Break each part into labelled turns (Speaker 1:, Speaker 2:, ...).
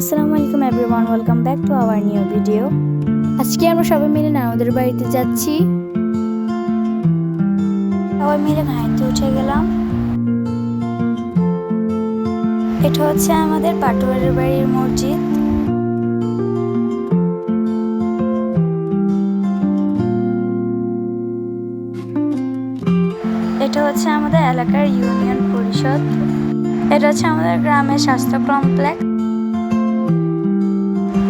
Speaker 1: আসসালামু আলাইকুম everyone, welcome back to our new video. আজকে আমরা সবাই মিলে নানুদের বাড়িতে যাচ্ছি। সবাই মিলে গাড়িতে উঠে গেলাম। এটা হচ্ছে আমাদের পাটোয়ারের বাড়ির মসজিদ। এটা হচ্ছে আমাদের এলাকার ইউনিয়ন পরিষদ। এটা হচ্ছে আমাদের গ্রামের স্বাস্থ্য কমপ্লেক্স।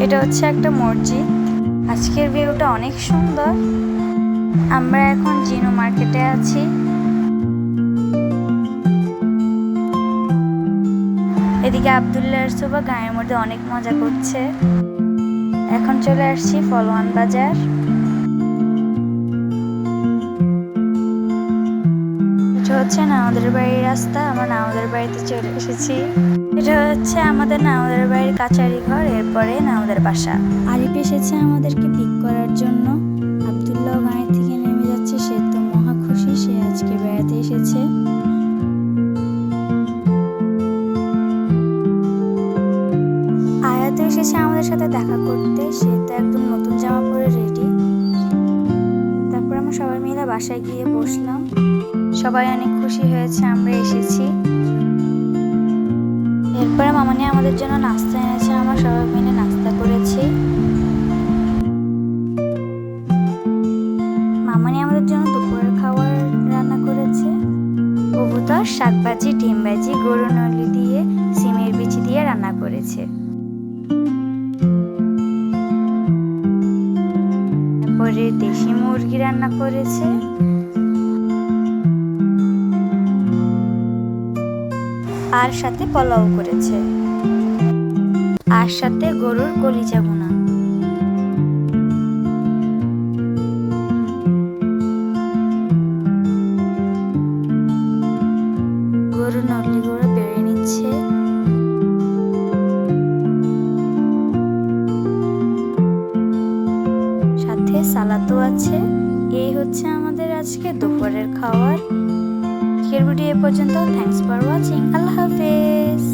Speaker 1: এটা হচ্ছে একটা মসজিদ। আজকের ভিউটা অনেক সুন্দর। আমরা এখন জিনু মার্কেটে আছি। এদিকে আব্দুল্লাহ আর সুবা গায়ের মধ্যে অনেক মজা করছে। এখন চলে আসছি ফলওয়ান বাজার। এটা হচ্ছে নানুদের বাড়ির রাস্তা। আমরা নানুদের বাড়িতে চলে এসেছি। এটা হচ্ছে আমাদের নানুদের বাড়ির কাচারি ঘর, এরপরে নানুদের বাসা। আরিফ এসেছে আমাদেরকে পিক করার জন্য। আব্দুল্লাহ গাড়ি থেকে নেমে যাচ্ছে, সে তো মহা খুশি, সে আজকে বেড়াতে এসেছে। আয়াত এসেছে আমাদের সাথে দেখা করতে, সে তো একদম নতুন জামা পরে রেডি। তারপর আমরা সবাই মিলে বাসায় গিয়ে বসলাম। সবাই অনেক খুশি হয়েছে আমরা এসেছি। এরপরে মামানি আমাদের জন্য নাস্তা এনেছে, আমরা সবাই মিলে নাস্তা করেছি। মামানি আমাদের জন্য দুপুরের খাবার রান্না করেছে। কবুতর, শাকভাজি, ডিম ভাজি, গরুর নলি দিয়ে, সিমের বিচি দিয়ে রান্না করেছে। তারপরে দেশি মুরগি রান্না করেছে। আর সাথে পোলাও করেছে, আর সাথে গরুর কলিজা ভুনা। গরুর নলি গুঁড়ো বেড়ে নিচ্ছে। সাথে সালাদও আছে। এই হচ্ছে আমাদের আজকে দুপুরের খাবার। আজকের ভিডিও এ পর্যন্ত। Thanks for watching. আল্লাহ হাফেজ।